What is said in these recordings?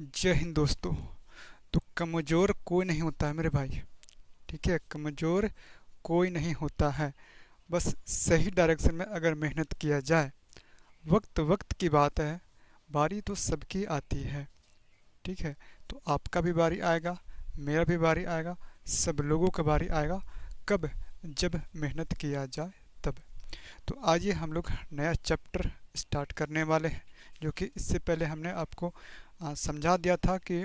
जय हिंद दोस्तों। तो कमज़ोर कोई नहीं होता है मेरे भाई। ठीक है, कमज़ोर कोई नहीं होता है। बस सही डायरेक्शन में अगर मेहनत किया जाए। वक्त वक्त की बात है। बारी तो सबकी आती है। ठीक है, तो आपका भी बारी आएगा, मेरा भी बारी आएगा, सब लोगों का बारी आएगा। कब? जब मेहनत किया जाए तब। तो आइए हम लोग नया चैप्टर स्टार्ट करने वाले हैं, जो कि इससे पहले हमने आपको समझा दिया था कि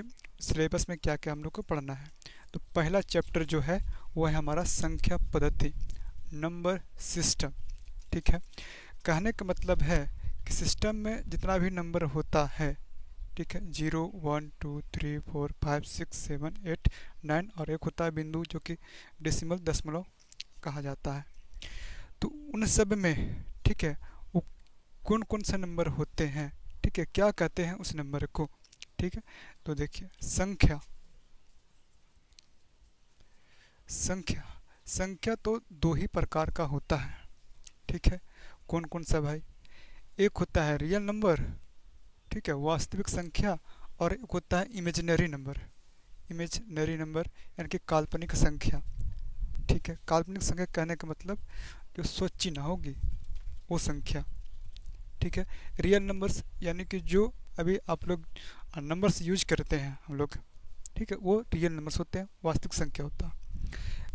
सिलेबस में क्या क्या हम लोग को पढ़ना है। तो पहला चैप्टर जो है वो है हमारा संख्या पद्धति, नंबर सिस्टम। ठीक है, कहने का मतलब है कि सिस्टम में जितना भी नंबर होता है, ठीक है, 0 1 2 3 4 5 6 7 8 9, और एक होता है बिंदु जो कि डेसिमल दशमलव कहा जाता है। तो उन सब में, ठीक है, वो कौन कौन से नंबर होते हैं, ठीक है, क्या कहते हैं उस नंबर को। ठीक है, तो देखिए संख्या। संख्या संख्या तो दो ही प्रकार का होता है। ठीक है, कौन कौन सा भाई? एक होता है रियल नंबर, ठीक है, वास्तविक संख्या। और एक होता है इमेजिनरी नंबर। इमेजिनरी नंबर यानी कि काल्पनिक संख्या। ठीक है, काल्पनिक संख्या कहने का मतलब जो सोची ना होगी वो संख्या। ठीक है, रियल नंबर्स यानी कि जो अभी आप लोग नंबर्स यूज करते हैं हम लोग, ठीक है, वो रियल नंबर्स होते हैं, वास्तविक संख्या होता है।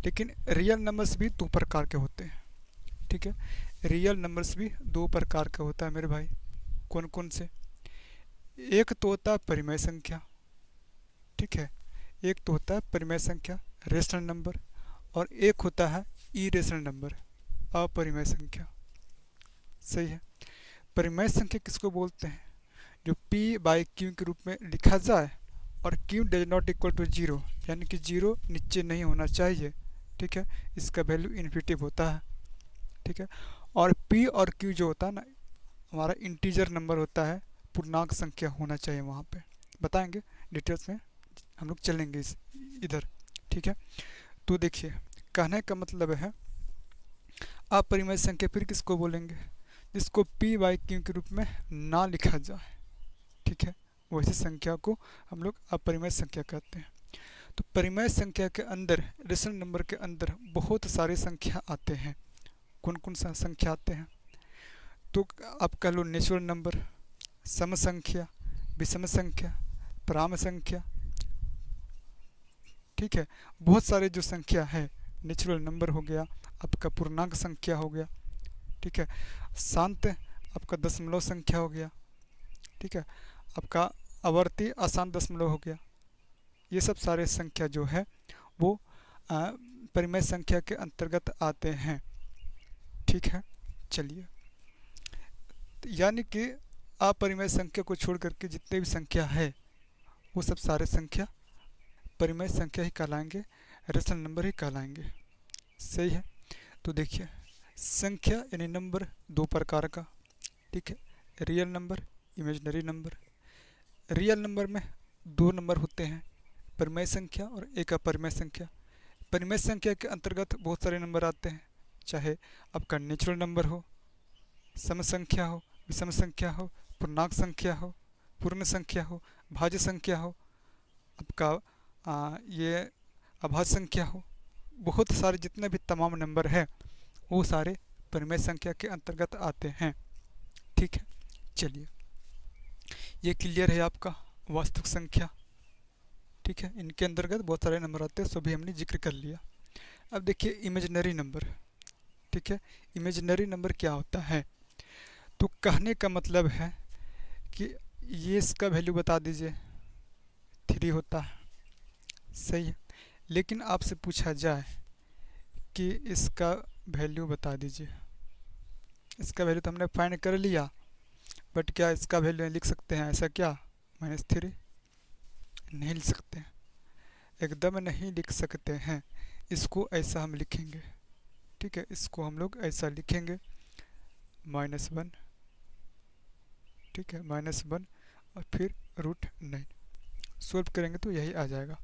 लेकिन रियल नंबर्स भी दो प्रकार के होते हैं। ठीक है, रियल नंबर्स भी दो प्रकार का होता है मेरे भाई। कौन कौन से? एक तो होता है परिमेय संख्या। ठीक है, एक तो होता है परिमेय संख्या, रेशनल नंबर। और एक होता है इरेशनल नंबर, अपरिमेय संख्या। सही है। परिमेय संख्या किसको बोलते हैं? जो p बाई क्यू के रूप में लिखा जाए और q does not equal to zero, यानी कि जीरो नीचे नहीं होना चाहिए। ठीक है, इसका वैल्यू इन्फिनिटिव होता है। ठीक है, और p और q जो होता है ना, हमारा इंटीजर नंबर होता है, पूर्णांक संख्या होना चाहिए वहाँ पे। बताएंगे डिटेल्स में, हम लोग चलेंगे इधर। ठीक है, तो देखिए कहने का मतलब है अपरिमेय संख्या फिर किसको बोलेंगे? जिसको p बाई क्यू के रूप में ना लिखा जाए। ठीक है, वैसी संख्या को हम लोग अपरिमेय संख्या कहते हैं। तो परिमेय संख्या के अंदर, रेशनल नंबर के अंदर बहुत सारी संख्या आते हैं। कौन कौन सा संख्या आते हैं? तो आप कह लो नेचुरल नंबर, सम संख्या, विषम संख्या, प्राम संख्या। ठीक है, बहुत सारे जो संख्या है, नेचुरल नंबर हो गया, आपका पूर्णांक संख्या हो गया, ठीक है, शांत आपका दशमलव संख्या हो गया, ठीक है, आपका आवर्ती आसान दशमलव हो गया। ये सब सारे संख्या जो है वो परिमेय संख्या के अंतर्गत आते हैं। ठीक है, चलिए, तो यानी कि अपरिमेय संख्या को छोड़ करके जितने भी संख्या है वो सब सारे संख्या परिमेय संख्या ही कहलाएंगे, रेशनल नंबर ही कहलाएंगे। सही है। तो देखिए संख्या यानी नंबर दो प्रकार का। ठीक है, real number, imaginary number. Real number में दो नंबर होते हैं, परिमेय संख्या और एक अपरिमेय संख्या। परिमेय संख्या के अंतर्गत बहुत सारे नंबर आते हैं, चाहे आपका नेचुरल नंबर हो, सम संख्या हो, विषम संख्या हो, पूर्णांक संख्या हो, पूर्ण संख्या हो, भाज्य संख्या हो, आपका ये अभाज्य संख्या हो। बहुत सारे जितने भी तमाम नंबर हैं वो सारे परिमेय संख्या के अंतर्गत आते हैं। ठीक है, चलिए, ये क्लियर है आपका वास्तविक संख्या। ठीक है, इनके अंतर्गत बहुत सारे नंबर आते हैं, सभी हमने जिक्र कर लिया। अब देखिए इमेजिनरी नंबर। ठीक है, इमेजिनरी नंबर क्या होता है? तो कहने का मतलब है कि ये इसका वैल्यू बता दीजिए, 3 होता है। सही है, लेकिन आपसे पूछा जाए कि इसका वैल्यू बता दीजिए। इसका वैल्यू तो हमने फाइंड कर लिया, बट क्या इसका वैल्यू लिख सकते हैं ऐसा क्या? -3 नहीं लिख सकते हैं, एकदम नहीं लिख सकते हैं। इसको ऐसा हम लिखेंगे। ठीक है, इसको हम लोग ऐसा लिखेंगे, -1। ठीक है, -1 और फिर √9। सॉल्व करेंगे तो यही आ जाएगा।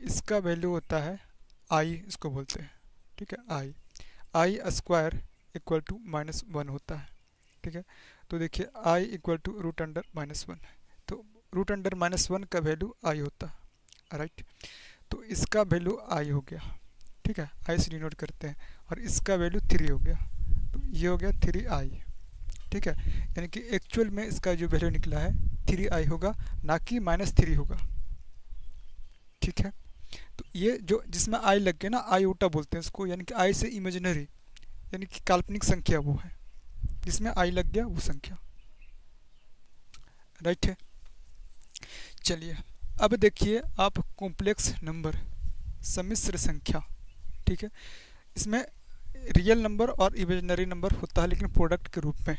इसका वैल्यू होता है आई, इसको बोलते हैं। ठीक है, आई स्क्वायर इक्वल टू -1 होता है। ठीक है, तो देखिए आई इक्वल टू √1। तो रूट अंडर -1 का वैल्यू आई होता है, राइट। तो इसका वैल्यू आई हो गया, ठीक है, आई से डिनोट करते हैं, और इसका वैल्यू 3 हो गया, तो ये हो गया 3i, ठीक है। यानी कि एक्चुअल में इसका जो वैल्यू निकला है 3i होगा, ना कि -3 होगा, ठीक है। तो ये जो जिसमें आई लग गया ना, आई उल्टा बोलते हैं इसको, यानी कि आई से इमेजिनरी, यानी कि काल्पनिक संख्या वो है जिसमें आई लग गया वो संख्या, राइट है। चलिए अब देखिए आप कॉम्प्लेक्स नंबर, सम्मिश्र संख्या, ठीक है। इसमें रियल नंबर और इमेजिनरी नंबर होता है लेकिन प्रोडक्ट के रूप में,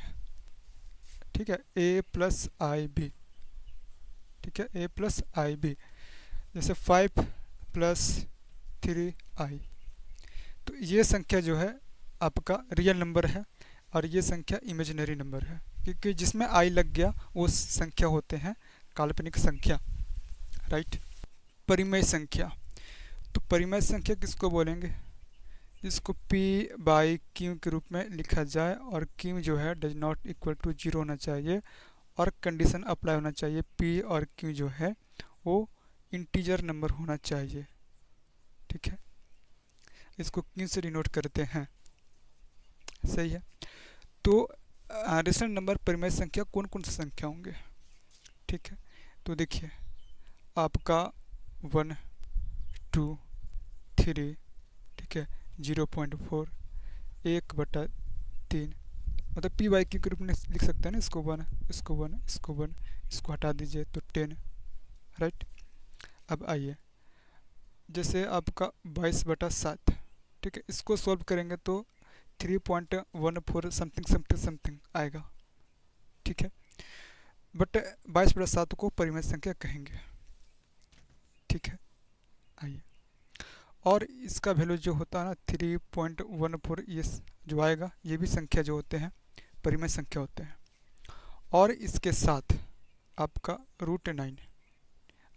ठीक है, a प्लस आई बी, ठीक है, a प्लस आई बी, जैसे 5 प्लस 3i। तो ये संख्या जो है आपका रियल नंबर है और ये संख्या इमेजिनरी नंबर है, क्योंकि जिसमें आई लग गया वो संख्या होते हैं काल्पनिक संख्या, राइट। परिमेय संख्या, तो परिमेय संख्या किसको बोलेंगे, जिसको p बाई q के रूप में लिखा जाए और q जो है डज नॉट इक्वल टू 0 होना चाहिए और कंडीशन अप्लाई होना चाहिए, p और q जो है वो इंटीजर नंबर होना चाहिए, ठीक है। इसको q से डिनोट करते हैं, सही है। तो रेशनल नंबर परिमेय संख्या कौन कौन सी संख्या होंगे, ठीक है। तो देखिए आपका 1 2 3, ठीक है, 0.4, 1/3, मतलब p बाई क्यू के रूप में लिख सकते हैं ना, इसको 1, इसको 1, इसको 1, इसको हटा दीजिए तो 10, राइट। अब आइए जैसे आपका 22/7, ठीक है, इसको सॉल्व करेंगे तो 3.14 समथिंग समथिंग समथिंग आएगा, ठीक है। बट 22/7 को परिमेय संख्या कहेंगे, ठीक है। आइए और इसका वैल्यू जो होता है ना 3.14, ये जो आएगा ये भी संख्या जो होते हैं परिमेय संख्या होते हैं। और इसके साथ आपका √9,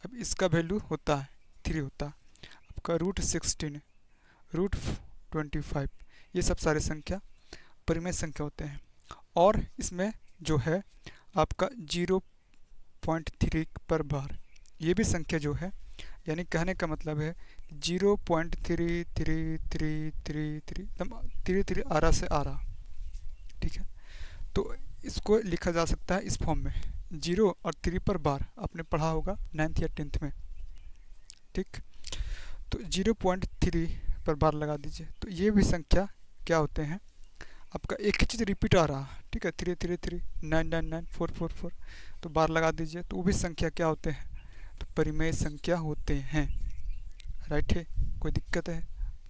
अब इसका वैल्यू होता है 3 होता है, आपका √16, √25, ये सब सारे संख्या परिमेय संख्या होते हैं। और इसमें जो है आपका 0.3 पर बार, ये भी संख्या जो है, यानी कहने का मतलब है 0.333333 एकदम 3 आ रहा से आ रहा, ठीक है। तो इसको लिखा जा सकता है इस फॉर्म में 0 और 3 पर बार, आपने पढ़ा होगा 9th या 10th में, ठीक। तो 0.3 पर बार लगा दीजिए, तो ये भी संख्या क्या होते हैं, आपका एक ही चीज़ रिपीट आ रहा, ठीक है, 333 999 444, तो बार लगा दीजिए, तो वो भी संख्या क्या होते हैं, तो परिमेय संख्या होते हैं, राइट है। कोई दिक्कत है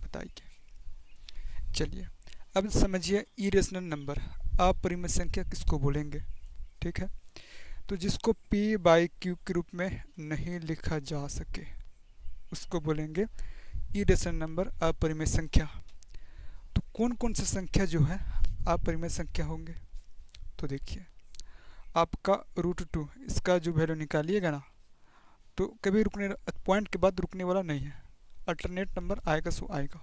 बताइए। चलिए अब समझिए इरेशनल नंबर, अपरिमेय संख्या किसको बोलेंगे, ठीक है। तो जिसको p बाई क्यू के रूप में नहीं लिखा जा सके उसको बोलेंगे इरेशनल नंबर, अपरिमेय संख्या। तो कौन कौन सी संख्या जो है अपरिमेय संख्या होंगे, तो देखिए आपका √2, इसका जो वैल्यू निकालिएगा ना तो कभी रुकने पॉइंट के बाद रुकने वाला नहीं है, अल्टरनेट नंबर आएगा सो आएगा।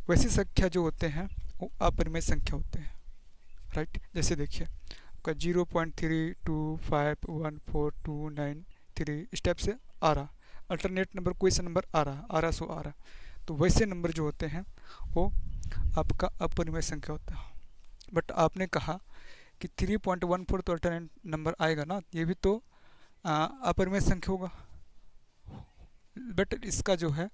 वैसी संख्या जो होते हैं वो अपरिमेय संख्या होते हैं, राइट। जैसे देखिए आपका 0.3251429 इस टाइप से आ रहा, अल्टरनेट नंबर कोई सा नंबर आ रहा सो आ रहा, तो वैसे नंबर जो होते हैं वो आपका अपरिमेय संख्या होता है। बट आपने कहा कि 3.14 तो अल्टरनेट नंबर आएगा ना, ये भी तो अपरिमेय संख्या होगा, बट इसका जो है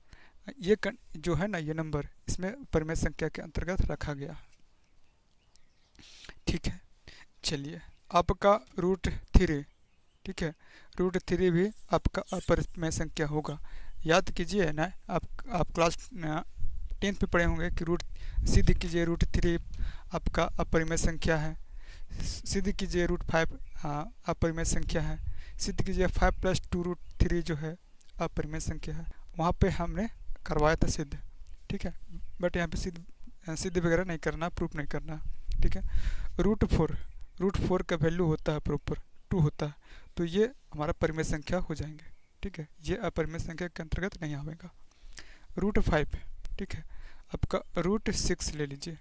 ये जो है ना ये नंबर इसमें परिमेय संख्या के अंतर्गत रखा गया, ठीक है। चलिए आपका √3, ठीक है, √3 भी आपका अपरिमेय संख्या होगा। याद कीजिए ना, आप क्लास 10th में पढ़े होंगे कि सिद्ध कीजिए √3 आपका अपरिमेय संख्या है, सिद्ध कीजिए √5 अपरिमेय संख्या है, सिद्ध कीजिए 5 + 2√3 जो है अपरिमेय संख्या है। वहाँ पे हमने करवाया था सिद्ध, ठीक है, बट यहाँ पे सिद्ध वगैरह नहीं करना, प्रूफ नहीं करना, ठीक है। √4 का वैल्यू होता है प्रॉपर 2 होता है, तो ये हमारा परिमेय संख्या हो जाएंगे, ठीक है, ये अपरिमेय संख्या के अंतर्गत नहीं आएगा। √5, ठीक है, आपका √6 ले लीजिए,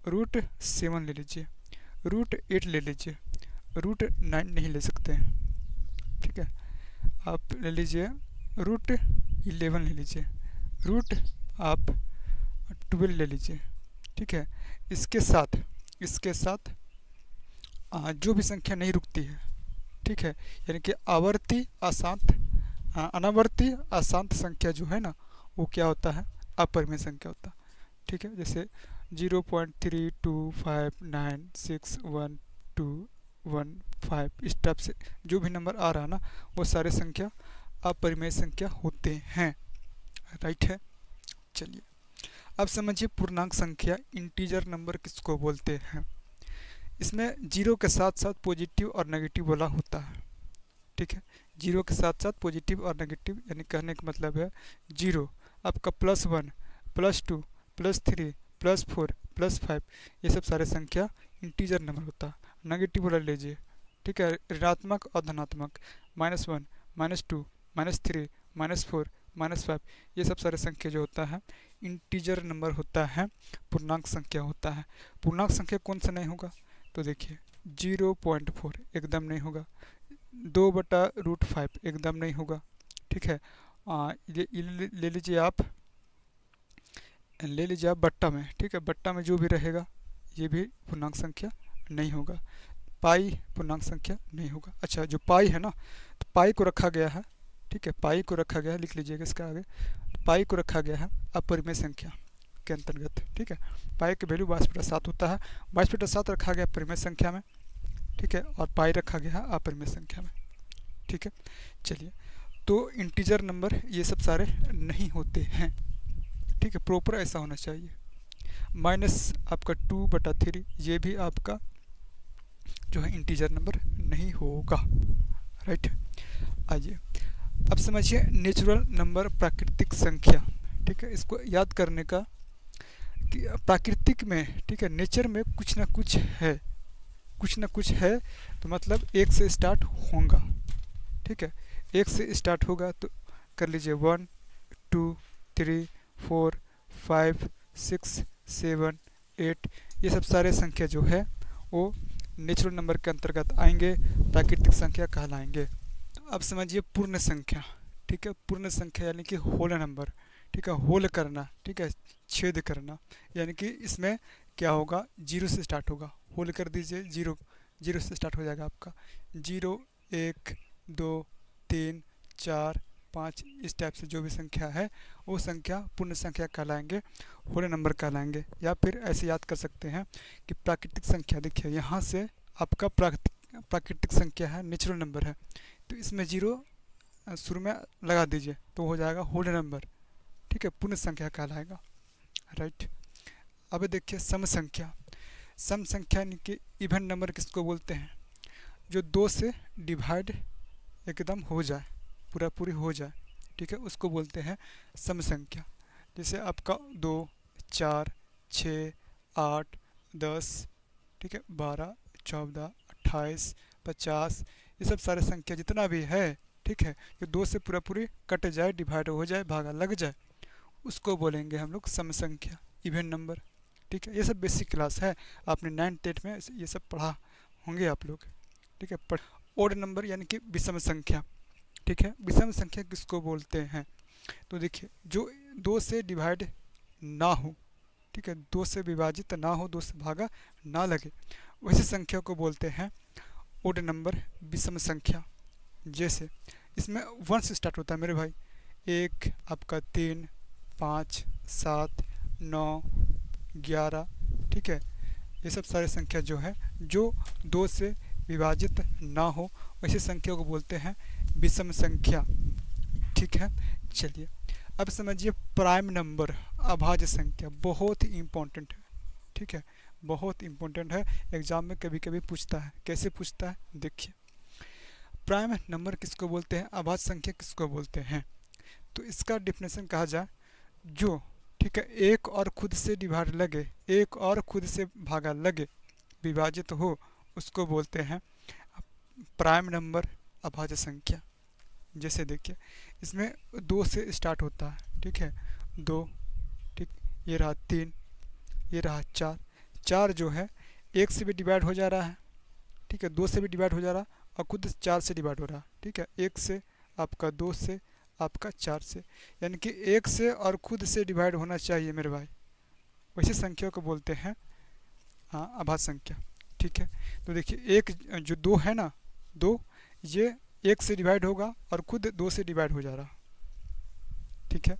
√7 ले लीजिए, √8 ले लीजिए, √9 नहीं ले सकते हैं, ठीक है। आप ले लीजिए √11 ले लीजिए, रूट आप 12 ले लीजिए, ठीक है। इसके साथ जो भी संख्या नहीं रुकती है, ठीक है, यानी कि अनावर्ती अशांत संख्या जो है ना, वो क्या होता है, अपरिमेय संख्या होता है, ठीक है। जैसे 0.325961215 इस टाइप से जो भी नंबर आ रहा है ना, वो सारे संख्या अपरिमेय संख्या होते हैं, राइट है। चलिए अब समझिए पूर्णांक संख्या इंटीजर नंबर किसको बोलते हैं। इसमें जीरो के साथ साथ पॉजिटिव और नेगेटिव वाला होता है, ठीक है। जीरो के साथ साथ पॉजिटिव और नेगेटिव, यानी कहने का मतलब है जीरो आपका +1 +2 +3 +4 +5, ये सब सारे संख्या इंटीजर नंबर होता है। नेगेटिव वाला लीजिए, ठीक है, ऋणात्मक और धनात्मक, -1 -2 -3 -4 -5, ये सब सारे संख्या जो होता है इंटीजर नंबर होता है, पूर्णांक संख्या होता है। पूर्णांक संख्या कौन सा नहीं होगा, तो देखिए 0.4 एकदम नहीं होगा, 2/√5 एकदम नहीं होगा, ठीक है। ले लीजिए आप बट्टा में, ठीक है, बट्टा में जो भी रहेगा ये भी पूर्णांक संख्या नहीं होगा। पाई पूर्णांक संख्या नहीं होगा। अच्छा, जो पाई है ना, तो पाई को रखा गया है, ठीक है, पाई को रखा गया है, लिख लीजिएगा इसके आगे, पाई को रखा गया है अपरिमेय संख्या के अंतर्गत, ठीक है। पाई की वैल्यू 22/7 होता है, 22/7 रखा गया परिमेय संख्या में, ठीक है, और पाई रखा गया है अपरिमेय संख्या में, ठीक है। चलिए, तो इंटीजर नंबर ये सब सारे नहीं होते हैं, ठीक है, प्रॉपर ऐसा होना चाहिए। माइनस आपका 2/3 ये भी आपका जो है इंटीजर नंबर नहीं होगा, राइट। आइए अब समझिए नेचुरल नंबर, प्राकृतिक संख्या, ठीक है। इसको याद करने का कि प्राकृतिक में, ठीक है, नेचर में कुछ ना कुछ है, तो मतलब एक से स्टार्ट होगा, ठीक है, एक से स्टार्ट होगा, तो कर लीजिए 1 2 3 4 5 6 7 8, ये सब सारे संख्या जो है वो नेचुरल नंबर के अंतर्गत आएंगे, प्राकृतिक संख्या कहलाएंगे। अब समझिए पूर्ण संख्या, ठीक है, पूर्ण संख्या यानी कि होल नंबर, ठीक है, होल करना, ठीक है, छेद करना, यानी कि इसमें क्या होगा, जीरो से स्टार्ट होगा, होल कर दीजिए, जीरो से स्टार्ट हो जाएगा आपका, 0 1 2 3 4 5, इस टाइप से जो भी संख्या है वो संख्या पूर्ण संख्या कहलाएंगे, होल नंबर कहलाएंगे। या फिर ऐसे याद कर सकते हैं कि प्राकृतिक संख्या, देखिए यहाँ से आपका प्राकृतिक संख्या है, नेचुरल नंबर है, तो इसमें जीरो शुरू में लगा दीजिए तो हो जाएगा होल नंबर, ठीक है, पूर्ण संख्या कहलाएगा, राइट। अब देखिए सम संख्या, सम संख्या यानी कि इवन नंबर किसको बोलते हैं, जो 2 से डिवाइड एकदम हो जाए, पूरा पूरी हो जाए, ठीक है, उसको बोलते हैं सम संख्या। जैसे आपका 2 4 6 8 10, ठीक है, 12 14 28 50, ये सब सारे संख्या जितना भी है, ठीक है, जो 2 से पूरा पूरी कट जाए, डिवाइड हो जाए, भागा लग जाए, उसको बोलेंगे हम लोग सम संख्या, इवन नंबर, ठीक है। ये सब बेसिक क्लास है, आपने 9th 10th में ये सब पढ़ा होंगे आप लोग, ठीक है। ओड नंबर यानी कि विषम संख्या, ठीक है, विषम संख्या किसको बोलते हैं, तो देखिए जो 2 से डिवाइड ना हो, ठीक है, 2 से विभाजित ना हो, 2 से भागा ना लगे, वैसी संख्या को बोलते हैं ओड नंबर, विषम संख्या। जैसे इसमें 1 से स्टार्ट होता है मेरे भाई, 1 आपका 3 5 7 9 11, ठीक है, ये सब सारे संख्या जो है जो 2 से विभाजित ना हो, वैसी संख्या को बोलते हैं विषम संख्या, ठीक है। चलिए अब समझिए प्राइम नंबर, अभाज्य संख्या, बहुत ही इम्पोर्टेंट है, ठीक है, बहुत इम्पोर्टेंट है, एग्जाम में कभी कभी पूछता है। कैसे पूछता है, देखिए प्राइम नंबर किसको बोलते हैं, अभाज्य संख्या किसको बोलते हैं, तो इसका डिफिनेशन कहा जाए, जो, ठीक है, एक और खुद से डिवाइड लगे, एक और खुद से भागा लगे, विभाजित हो, उसको बोलते हैं प्राइम नंबर, अभाज्य संख्या। जैसे देखिए इसमें 2 से स्टार्ट होता है, ठीक है, 2, ठीक, ये रहा 3, ये रहा 4, 4 जो है 1 से भी डिवाइड हो जा रहा है, ठीक है, 2 से भी डिवाइड हो जा रहा और खुद 4 से डिवाइड हो रहा है, ठीक है, 1 से, आपका 2 से, आपका 4 से, यानी कि 1 से और खुद से डिवाइड होना चाहिए मेरे भाई, वैसी संख्या को बोलते हैं अभाज्य संख्या, ठीक है। तो देखिए एक जो 2 है ना, 2 ये 1 से डिवाइड होगा और खुद 2 से डिवाइड हो जा रहा, ठीक है।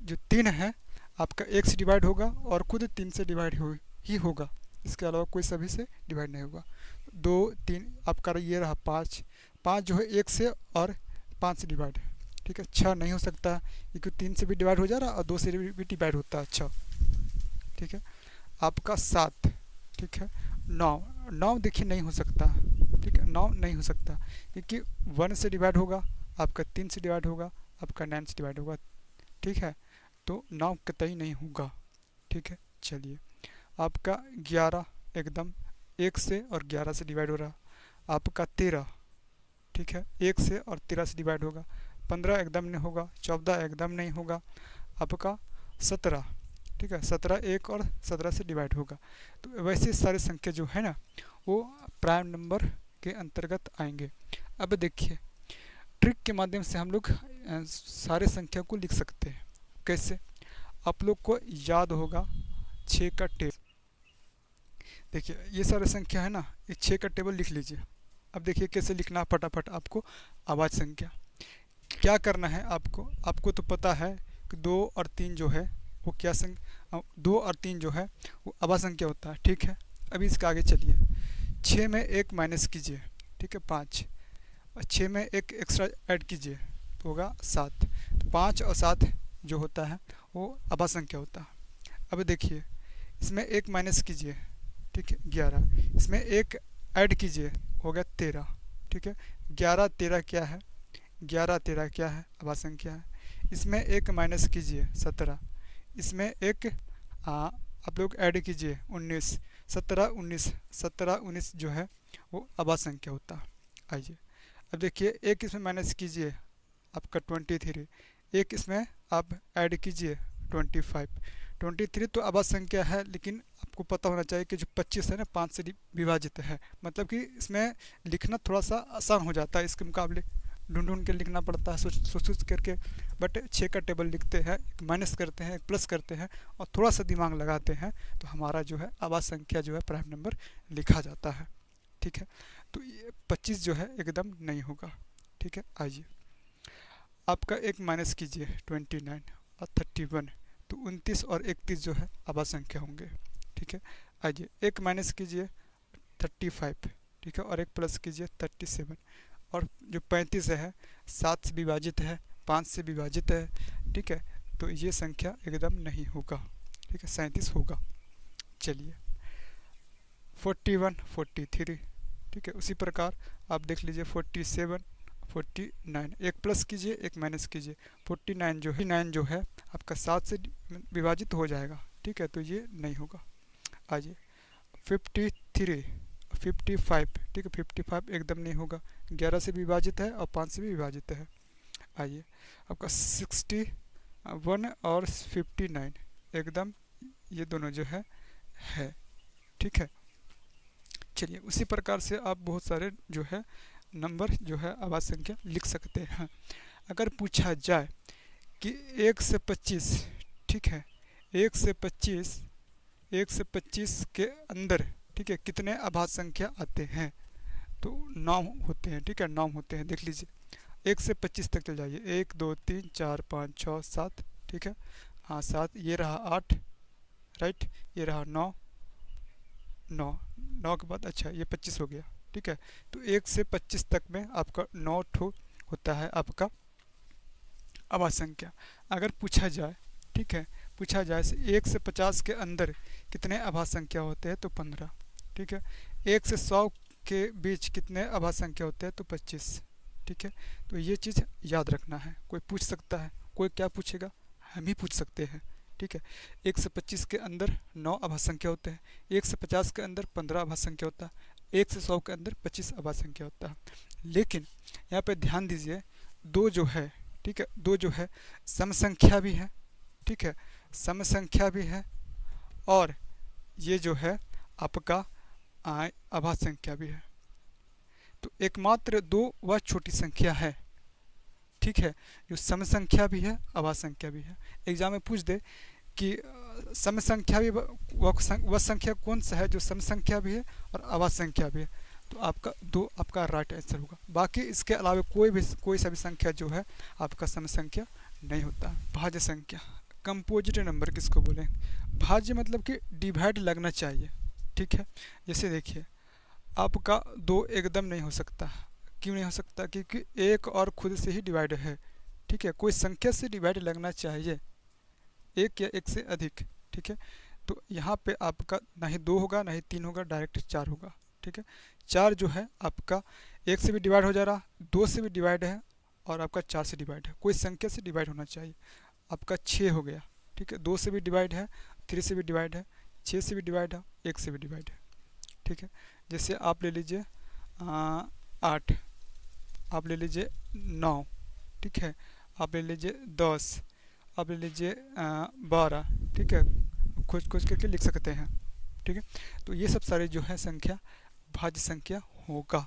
जो 3 है आपका 1 से डिवाइड होगा और खुद 3 से डिवाइड ही होगा, इसके अलावा कोई सभी से डिवाइड नहीं होगा। 2 3 आपका ये रहा 5, 5 जो है 1 से और 5 से डिवाइड, ठीक है। 6 नहीं हो सकता क्योंकि 3 से भी डिवाइड हो जा रहा और 2 से भी डिवाइड होता है 6, ठीक है। आपका 7, ठीक है। 9, 9 देखिए नहीं हो सकता, ठीक है, 9 नहीं हो सकता क्योंकि 1 से डिवाइड होगा, आपका 3 से डिवाइड होगा, आपका 9 से डिवाइड होगा, ठीक है। तो 9 कतई नहीं होगा, ठीक है। चलिए आपका 11 एकदम 1 से और 11 से डिवाइड हो रहा, आपका 13, ठीक है, 1 से और 13 से डिवाइड होगा, 15 एकदम नहीं होगा, 14 एकदम नहीं होगा, आपका 17, ठीक है, 17 1 और 17 से डिवाइड होगा। तो वैसे सारे संख्या जो है ना वो प्राइम नंबर के अंतर्गत आएंगे। अब देखिए ट्रिक के माध्यम से हम लोग सारे संख्या को लिख सकते हैं। कैसे? आप लोग को याद होगा 6 का टेबल, देखिए ये सारे संख्या है ना, ये 6 का टेबल लिख लीजिए। अब देखिए कैसे लिखना, फटाफट आपको अभाज्य संख्या क्या करना है। आपको तो पता है कि 2 और 3 जो है वो क्या 2 और 3 जो है वो अभाज्य संख्या होता है, ठीक है। अभी इसके आगे चलिए, 6 में 1 माइनस कीजिए, ठीक है, 5, और 6 में 1 एक्स्ट्रा ऐड कीजिए तो होगा 7। तो 5 और 7 जो होता है वो अभाज्य संख्या होता है। अब देखिए इसमें 1 माइनस कीजिए, ठीक है, 11, इसमें 1 ऐड कीजिए हो गया 13, ठीक है। 11 13 क्या है, 11 13 क्या है, अभाज्य संख्या है। इसमें 1 माइनस कीजिए 17, इसमें 1 आप लोग ऐड कीजिए 19, 17 19, 17 19 जो है वो अभाज्य संख्या होता है। आइए अब देखिए 1 इसमें माइनस कीजिए आपका 23, 1 इसमें आप ऐड कीजिए 25, 23 तो अभाज्य संख्या है, लेकिन आपको पता होना चाहिए कि जो 25 है ना 5 से विभाजित है, मतलब कि इसमें लिखना थोड़ा सा आसान हो जाता है, इसके मुकाबले ढूंढ ढूंढ के लिखना पड़ता है, सोच करके। बट 6 का टेबल लिखते हैं, एक माइनस करते हैं, एक प्लस करते हैं और थोड़ा सा दिमाग लगाते हैं तो हमारा जो है अभाज्य संख्या जो है प्राइम नंबर लिखा जाता है, ठीक है। तो ये 25 जो है एकदम नहीं होगा, ठीक है। आइए आपका 1 माइनस कीजिए 29 और 31, तो 29 और 31 जो है अभाज्य संख्या होंगे, ठीक है। आइए 1 माइनस कीजिए 35, ठीक है, और 1 प्लस कीजिए 37, और जो 35 है 7 से विभाजित है, 5 से विभाजित है, ठीक है। तो ये संख्या एकदम नहीं होगा, ठीक है, 37 होगा। चलिए 41 43, ठीक है, उसी प्रकार आप देख लीजिए 47 49, 1 प्लस कीजिए 1 माइनस कीजिए, 49 जो है आपका 7 से विभाजित हो जाएगा, ठीक है, तो ये नहीं होगा। आइए 53 55, ठीक है, 55 एकदम नहीं होगा, 11 से विभाजित है और 5 से भी विभाजित है। आइए आपका 61 और 59 एकदम ये दोनों जो है ठीक है। चलिए उसी प्रकार से आप बहुत सारे जो है नंबर जो है अभाज्य संख्या लिख सकते हैं। अगर पूछा जाए कि 1 से 25, ठीक है, 1 से 25 के अंदर, ठीक है, कितने अभाज्य संख्या आते हैं, तो 9 होते हैं, ठीक है, 9 होते हैं। देख लीजिए 1 से 25 तक चल जाइए, 1 2 3 4 5 6 7, ठीक है, हाँ 7, ये रहा 8, राइट, ये रहा 9 9 के बाद अच्छा ये 25 हो गया, ठीक है। तो 1 से 25 तक में आपका 9 ठो होता है आपका अभाज्य संख्या। अगर पूछा जाए, ठीक है, पूछा जाए 1 से 50 के अंदर कितने अभाज्य संख्या होते हैं, तो 15, ठीक है। 1 से 100 के बीच कितने अभाज्य संख्या होते हैं, तो 25, ठीक है। तो ये चीज़ याद रखना है। कोई पूछ सकता है, कोई क्या पूछेगा, हम ही पूछ सकते हैं, ठीक है। 1 से 25 के अंदर 9 अभाज्य संख्या होते हैं, 1 से 50 के अंदर 15 अभाज्य संख्या होता है, 1 से 100 के अंदर 25 अभाज्य संख्या होता है। लेकिन यहाँ पे ध्यान दीजिए 2 जो है, ठीक है, 2 जो है सम संख्या भी है, ठीक है, सम संख्या भी है, और ये जो है आपका अभाज्य संख्या भी है। तो एकमात्र दो वह छोटी संख्या है, ठीक है, जो सम संख्या भी है अभाज्य संख्या भी है। एग्जाम में पूछ दे कि सम संख्या भी वह संख्या कौन सा है जो सम संख्या भी है और अभाज्य संख्या भी है, तो आपका दो आपका राइट आंसर होगा। बाकी इसके अलावा कोई सा भी संख्या जो है आपका सम संख्या नहीं होता। भाज्य संख्या, कंपोजिट नंबर किसको बोले? भाज्य मतलब कि डिवाइड लगना चाहिए, ठीक है। जैसे देखिए आपका दो एकदम नहीं हो सकता, क्यों नहीं हो सकता? क्योंकि एक और खुद से ही डिवाइड है, ठीक है। कोई संख्या से डिवाइड लगना चाहिए, एक या एक से अधिक, ठीक है। तो यहाँ पे आपका ना ही दो होगा ना ही तीन होगा, डायरेक्ट चार होगा, ठीक है। चार जो है आपका एक से भी डिवाइड हो जा रहा, दो से भी डिवाइड है और आपका चार से डिवाइड है, कोई संख्या से डिवाइड होना चाहिए। आपका छः हो गया, ठीक है, दो से भी डिवाइड है, थ्री से भी डिवाइड है, छः से भी डिवाइड है, एक से भी डिवाइड है, ठीक है। जैसे आप ले लीजिए 8, आप ले लीजिए 9, ठीक है, आप ले लीजिए 10, आप ले लीजिए 12, ठीक है, खोज खोज करके लिख सकते हैं, ठीक है। तो ये सब सारे जो है संख्या भाज्य संख्या होगा,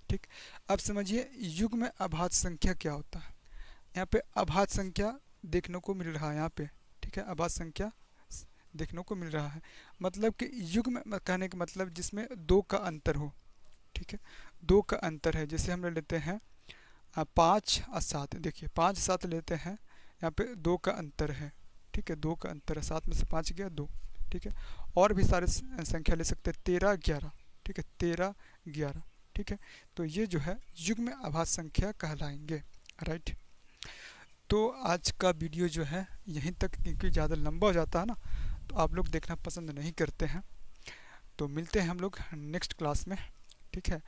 ठीक। अब समझिए युग्म अभाज्य संख्या क्या होता है। यहाँ पे अभाज्य संख्या देखने को मिल रहा है यहाँ पे, ठीक है, अभाज्य संख्या देखने को मिल रहा है, मतलब कि युग्म कहने का मतलब जिसमें दो का अंतर हो, ठीक है, दो का अंतर है। जैसे हम ले लेते हैं 5 और 7, देखिए 5 7 लेते हैं, यहाँ पे दो का अंतर है, ठीक है, दो का अंतर है, 7 में से 5 गया 2, ठीक है। और भी सारे संख्या ले सकते हैं 13 11, ठीक है, 13 11, ठीक है। तो ये जो है युग्म अभाज्य संख्या कहलाएंगे, राइट। तो आज का वीडियो जो है यहीं तक, क्योंकि ज़्यादा लंबा हो जाता है ना, तो आप लोग देखना पसंद नहीं करते हैं। तो मिलते हैं हम लोग नेक्स्ट क्लास में, ठीक है।